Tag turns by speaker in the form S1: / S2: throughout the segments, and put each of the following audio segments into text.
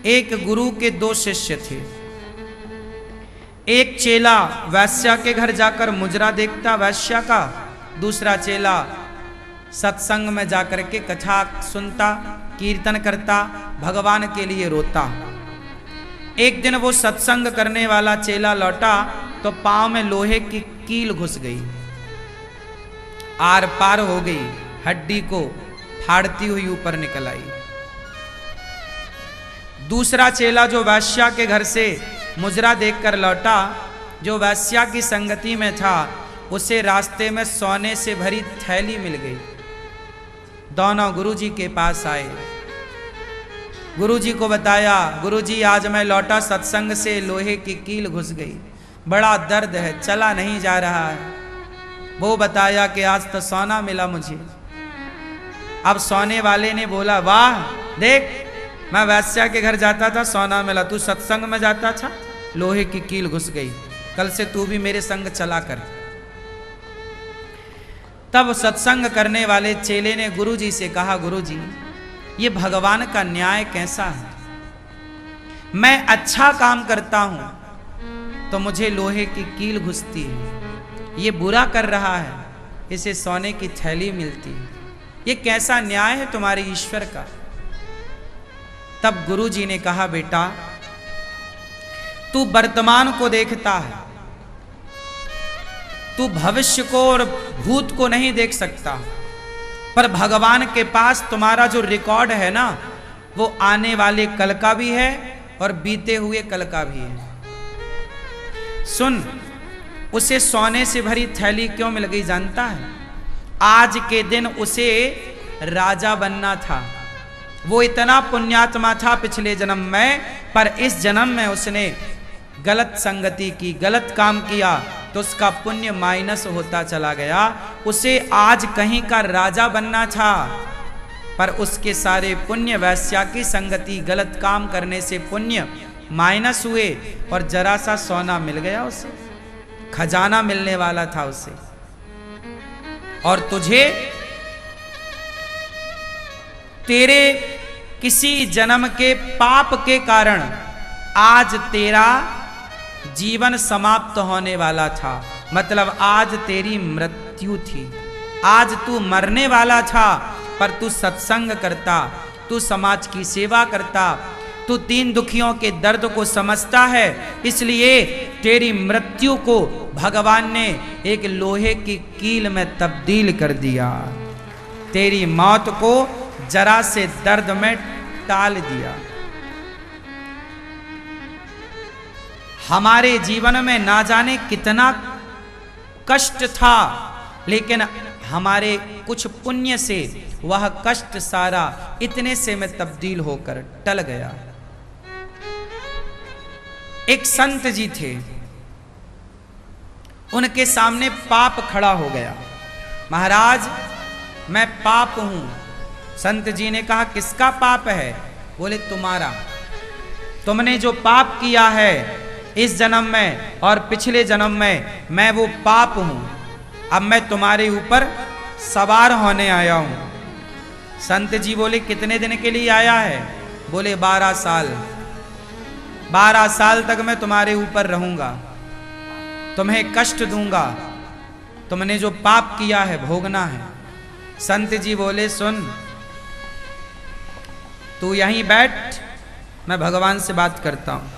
S1: एक गुरु के दो शिष्य थे। एक चेला वैश्या के घर जाकर मुजरा देखता वैश्या का, दूसरा चेला सत्संग में जाकर के कथा सुनता, कीर्तन करता, भगवान के लिए रोता। एक दिन वो सत्संग करने वाला चेला लौटा तो पांव में लोहे की कील घुस गई, आर पार हो गई, हड्डी को फाड़ती हुई ऊपर निकल आई। दूसरा चेला जो वैश्या के घर से मुजरा देखकर लौटा, जो वैश्या की संगति में था, उसे रास्ते में सोने से भरी थैली मिल गई। दोनों गुरुजी के पास आए, गुरुजी को बताया, गुरुजी आज मैं लौटा सत्संग से, लोहे की कील घुस गई, बड़ा दर्द है, चला नहीं जा रहा है। वो बताया कि आज तो सोना मिला मुझे। अब सोने वाले ने बोला, वाह देख, मैं वैश्या के घर जाता था, सोना मिला, तू सत्संग में जाता था, लोहे की कील घुस गई, कल से तू भी मेरे संग चला कर। तब सत्संग करने वाले चेले ने गुरुजी से कहा, गुरुजी ये भगवान का न्याय कैसा है? मैं अच्छा काम करता हूं तो मुझे लोहे की कील घुसती है, ये बुरा कर रहा है, इसे सोने की थैली मिलती है, ये कैसा न्याय है तुम्हारे ईश्वर का? तब गुरुजी ने कहा, बेटा तू वर्तमान को देखता है, तू भविष्य को और भूत को नहीं देख सकता, पर भगवान के पास तुम्हारा जो रिकॉर्ड है ना, वो आने वाले कल का भी है और बीते हुए कल का भी है। सुन, उसे सोने से भरी थैली क्यों मिल गई जानता है? आज के दिन उसे राजा बनना था, वो इतना पुण्यात्मा था पिछले जन्म में, पर इस जन्म में उसने गलत संगति की, गलत काम किया, तो उसका पुण्य माइनस होता चला गया। उसे आज कहीं का राजा बनना था, पर उसके सारे पुण्य वैश्या की संगति, गलत काम करने से पुण्य माइनस हुए और जरा सा सोना मिल गया उसे, खजाना मिलने वाला था उसे। और तुझे तेरे किसी जन्म के पाप के कारण आज तेरा जीवन समाप्त होने वाला था, मतलब आज तेरी मृत्यु थी, आज तू मरने वाला था, पर तू सत्संग करता, तू समाज की सेवा करता, तू तीन दुखियों के दर्द को समझता है, इसलिए तेरी मृत्यु को भगवान ने एक लोहे की कील में तब्दील कर दिया, तेरी मौत को जरा से दर्द में टाल दिया। हमारे जीवन में ना जाने कितना कष्ट था, लेकिन हमारे कुछ पुण्य से वह कष्ट सारा इतने से में तब्दील होकर टल गया। एक संत जी थे, उनके सामने पाप खड़ा हो गया, महाराज मैं पाप हूं। संत जी ने कहा, किसका पाप है? बोले, तुम्हारा, तुमने जो पाप किया है इस जन्म में और पिछले जन्म में, मैं वो पाप हूं, अब मैं तुम्हारे ऊपर सवार होने आया हूं। संत जी बोले, कितने दिन के लिए आया है? बोले, 12 साल, 12 साल तक मैं तुम्हारे ऊपर रहूंगा, तुम्हें कष्ट दूंगा, तुमने जो पाप किया है भोगना है। संत जी बोले, सुन तू यहीं बैठ, मैं भगवान से बात करता हूं।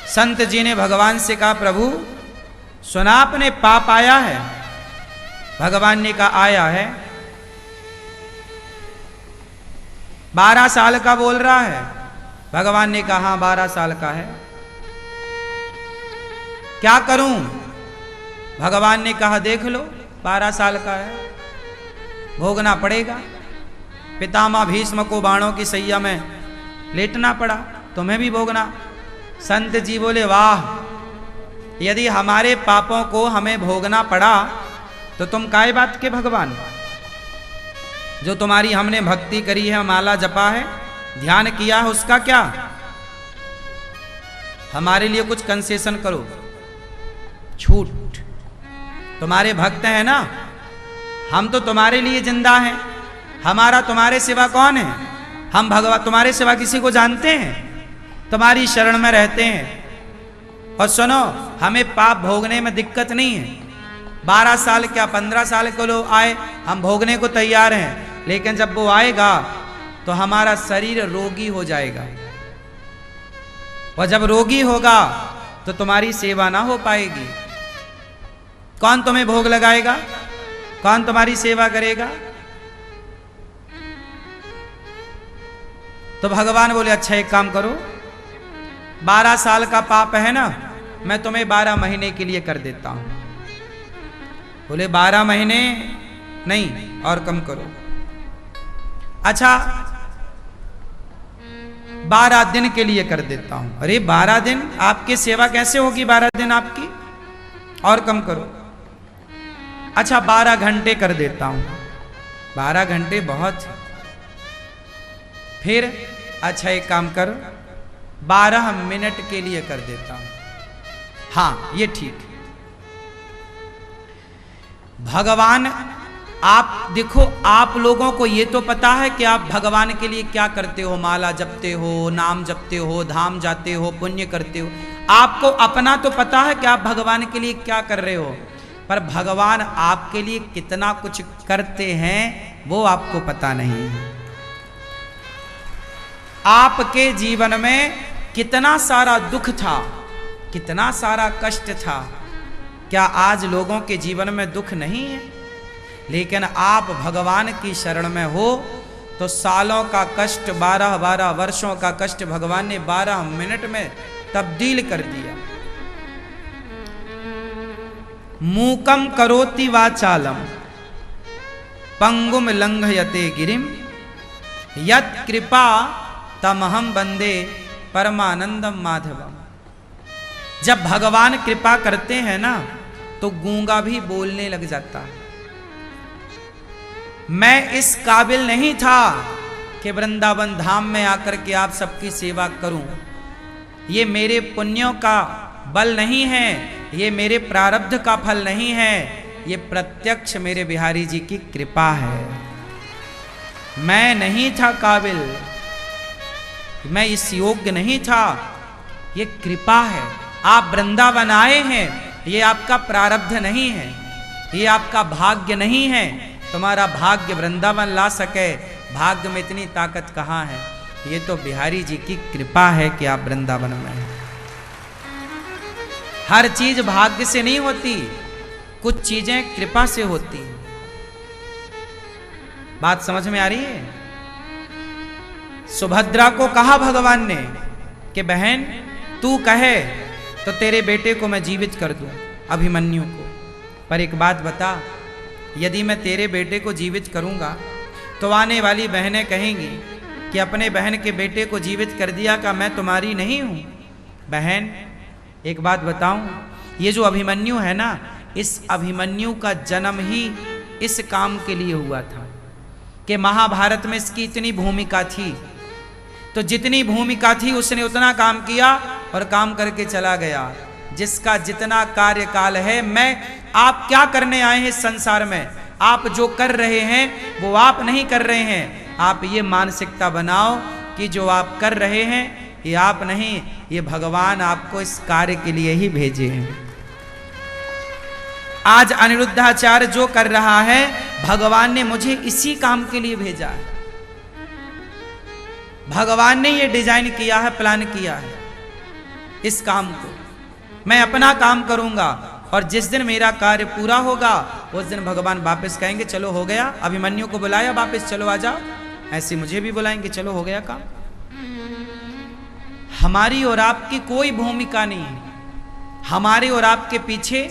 S1: संत जी ने भगवान से कहा, प्रभु सुना आपने पाप आया है? भगवान ने कहा, आया है। 12 साल का बोल रहा है? भगवान ने कहा, हाँ 12 साल का है। क्या करूं? भगवान ने कहा, देख लो 12 साल का है, भोगना पड़ेगा। पितामह भीष्म को बाणों की सैया में लेटना पड़ा, तुम्हें भी भोगना। संत जी बोले, वाह, यदि हमारे पापों को हमें भोगना पड़ा तो तुम काय बात के भगवान? जो तुम्हारी हमने भक्ति करी है, माला जपा है, ध्यान किया है, उसका क्या? हमारे लिए कुछ कंसेशन करो, छूट। तुम्हारे भक्त हैं ना, हम तो तुम्हारे लिए जिंदा हैं, हमारा तुम्हारे सिवा कौन है? हम भगवान तुम्हारे सिवा किसी को जानते हैं? तुम्हारी शरण में रहते हैं। और सुनो, हमें पाप भोगने में दिक्कत नहीं है। 12 साल क्या 15 साल के लोग आए, हम भोगने को तैयार हैं। लेकिन जब वो आएगा तो हमारा शरीर रोगी हो जाएगा, और जब रोगी होगा तो तुम्हारी सेवा ना हो पाएगी। कौन तुम्हें भोग लगाएगा? कौन तुम्हारी सेवा करेगा? तो भगवान बोले अच्छा एक काम करो, 12 साल का पाप है ना, मैं तुम्हें 12 महीने के लिए कर देता हूं। बोले 12 महीने नहीं, और कम करो। अच्छा 12 दिन के लिए कर देता हूं। अरे 12 दिन आपकी सेवा कैसे होगी? 12 दिन आपकी, और कम करो। अच्छा 12 घंटे कर देता हूं। 12 घंटे बहुत। फिर अच्छा एक काम करो, 12 मिनट के लिए कर देता हूं। हाँ ये ठीक है। भगवान, आप देखो, आप लोगों को ये तो पता है कि आप भगवान के लिए क्या करते हो। माला जपते हो, नाम जपते हो, धाम जाते हो, पुण्य करते हो। आपको अपना तो पता है कि आप भगवान के लिए क्या कर रहे हो, पर भगवान आपके लिए कितना कुछ करते हैं वो आपको पता नहीं है। आपके जीवन में कितना सारा दुख था, कितना सारा कष्ट था। क्या आज लोगों के जीवन में दुख नहीं है? लेकिन आप भगवान की शरण में हो तो सालों का कष्ट, 12 वर्षों का कष्ट भगवान ने 12 मिनट में तब्दील कर दिया। मूकम करोति वाचालम पंगुम लंघयते गिरिम यत् कृपा तमहम वंदे परमानंदम माधवम। जब भगवान कृपा करते हैं ना तो गूंगा भी बोलने लग जाता है। मैं इस काबिल नहीं था कि वृंदावन धाम में आकर के आप सबकी सेवा करूं। ये मेरे पुण्यों का बल नहीं है, ये मेरे प्रारब्ध का फल नहीं है, ये प्रत्यक्ष मेरे बिहारी जी की कृपा है। मैं नहीं था काबिल, मैं इस योग्य नहीं था, ये कृपा है। आप वृंदावन आए हैं, ये आपका प्रारब्ध नहीं है, ये आपका भाग्य नहीं है। तुम्हारा भाग्य वृंदावन ला सके, भाग्य में इतनी ताकत कहाँ है? ये तो बिहारी जी की कृपा है कि आप वृंदावन में हैं। हर चीज भाग्य से नहीं होती, कुछ चीजें कृपा से होती। बात समझ में आ रही है? सुभद्रा को कहा भगवान ने कि बहन तू कहे तो तेरे बेटे को मैं जीवित कर दूं, अभिमन्यु को। पर एक बात बता, यदि मैं तेरे बेटे को जीवित करूंगा तो आने वाली बहनें कहेंगी कि अपने बहन के बेटे को जीवित कर दिया, का मैं तुम्हारी नहीं हूं? बहन एक बात बताऊं, ये जो अभिमन्यु है ना, इस अभिमन्यु का जन्म ही इस काम के लिए हुआ था कि महाभारत में इसकी इतनी भूमिका थी, तो जितनी भूमिका थी उसने उतना काम किया और काम करके चला गया। जिसका जितना कार्यकाल है, मैं आप क्या करने आए हैं इस संसार में? आप जो कर रहे हैं वो आप नहीं कर रहे हैं। आप ये मानसिकता बनाओ कि जो आप कर रहे हैं ये आप नहीं, ये भगवान आपको इस कार्य के लिए ही भेजे हैं। आज अनिरुद्धाचार्य जो कर रहा है, भगवान ने मुझे इसी काम के लिए भेजा है। भगवान ने ये डिजाइन किया है, प्लान किया है इस काम को। मैं अपना काम करूंगा और जिस दिन मेरा कार्य पूरा होगा उस दिन भगवान वापस कहेंगे चलो हो गया। अभिमन्यु को बुलाया वापस, चलो आ जाओ। ऐसे मुझे भी बुलाएंगे, चलो हो गया काम। हमारी और आपकी कोई भूमिका नहीं है, हमारे और आपके पीछे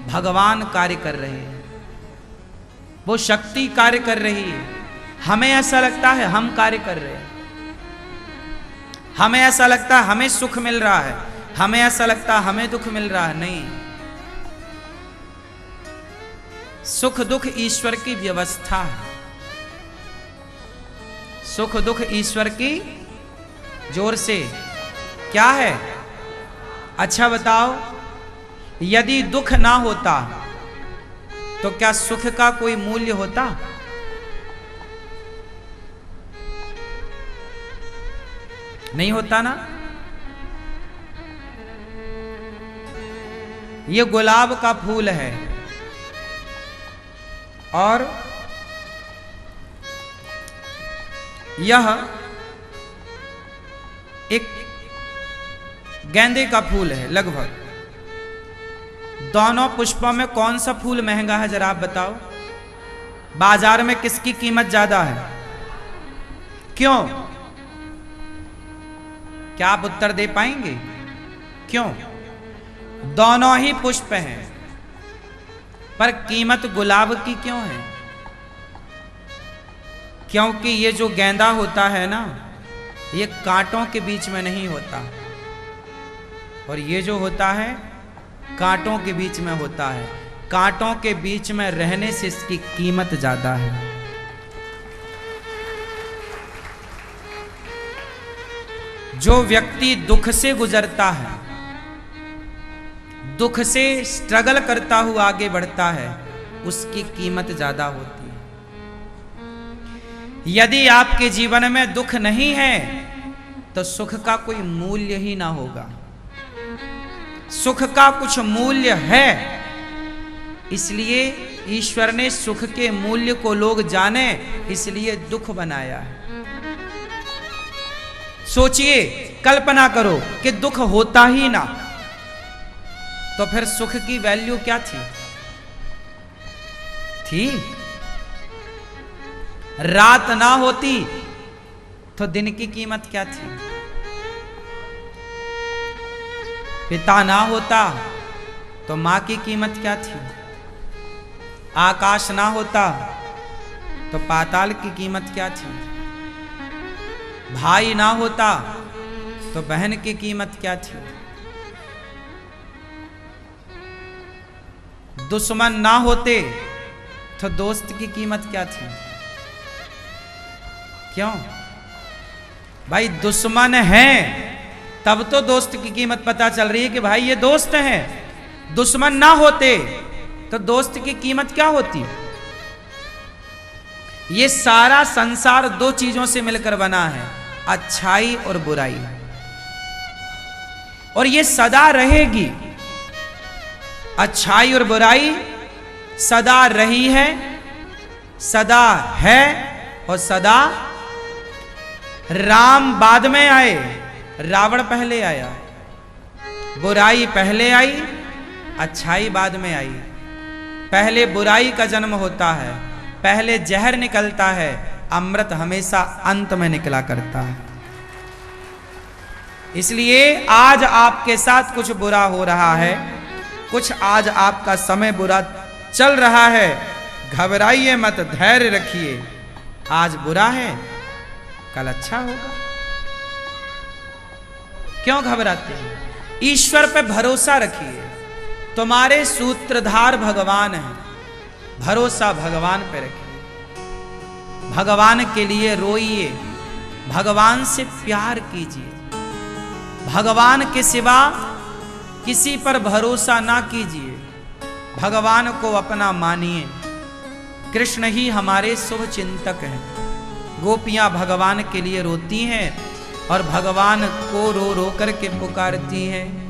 S1: भगवान कार्य कर रहे हैं, वो शक्ति कार्य कर रही है। हमें ऐसा लगता है हम कार्य कर रहे हैं, हमें ऐसा लगता है हमें सुख मिल रहा है, हमें ऐसा लगता है हमें दुख मिल रहा है। नहीं, सुख दुख ईश्वर की व्यवस्था है। सुख दुख ईश्वर की, जोर से, क्या है? अच्छा बताओ, यदि दुख ना होता तो क्या सुख का कोई मूल्य होता? नहीं होता ना। ये गुलाब का फूल है और यह एक गेंदे का फूल है लगभग। दोनों पुष्पों में कौन सा फूल महंगा है जरा आप बताओ? बाजार में किसकी कीमत ज्यादा है? क्यों? क्या आप उत्तर दे पाएंगे? क्यों? दोनों ही पुष्प हैं, पर कीमत गुलाब की क्यों है? क्योंकि ये जो गेंदा होता है ना, ये कांटों के बीच में नहीं होता, और ये जो होता है कांटों के बीच में होता है। कांटों के बीच में रहने से इसकी कीमत ज्यादा है। जो व्यक्ति दुख से गुजरता है, दुख से स्ट्रगल करता हुआ आगे बढ़ता है, उसकी कीमत ज्यादा होती है। यदि आपके जीवन में दुख नहीं है तो सुख का कोई मूल्य ही ना होगा। सुख का कुछ मूल्य है, इसलिए ईश्वर ने सुख के मूल्य को लोग जाने, इसलिए दुख बनाया है। सोचिए, कल्पना करो कि दुख होता ही ना, तो फिर सुख की वैल्यू क्या थी? रात ना होती तो दिन की कीमत क्या थी? पिता ना होता तो मां की कीमत क्या थी? आकाश ना होता तो पाताल की कीमत क्या थी? भाई ना होता तो बहन की कीमत क्या थी? दुश्मन ना होते तो दोस्त की कीमत क्या थी? क्यों भाई? दुश्मन है तब तो दोस्त की कीमत पता चल रही है कि भाई ये दोस्त हैं। दुश्मन ना होते तो दोस्त की कीमत क्या होती? ये सारा संसार दो चीजों से मिलकर बना है, अच्छाई और बुराई, और ये सदा रहेगी। अच्छाई और बुराई सदा रही है, सदा है और सदा। राम बाद में आए, रावण पहले आया। बुराई पहले आई, अच्छाई बाद में आई। पहले बुराई का जन्म होता है, पहले जहर निकलता है, अमृत हमेशा अंत में निकला करता है। इसलिए आज आपके साथ कुछ बुरा हो रहा है, कुछ आज आपका समय बुरा चल रहा है, घबराइए मत, धैर्य रखिए। आज बुरा है, कल अच्छा होगा। क्यों घबराते हैं? ईश्वर पे भरोसा रखिए। तुम्हारे सूत्रधार भगवान हैं, भरोसा भगवान पे रखिए। भगवान के लिए रोइए, भगवान से प्यार कीजिए। भगवान के सिवा किसी पर भरोसा ना कीजिए, भगवान को अपना मानिए। कृष्ण ही हमारे शुभ चिंतक हैं। गोपियां भगवान के लिए रोती हैं और भगवान को रो रो करके पुकारती हैं।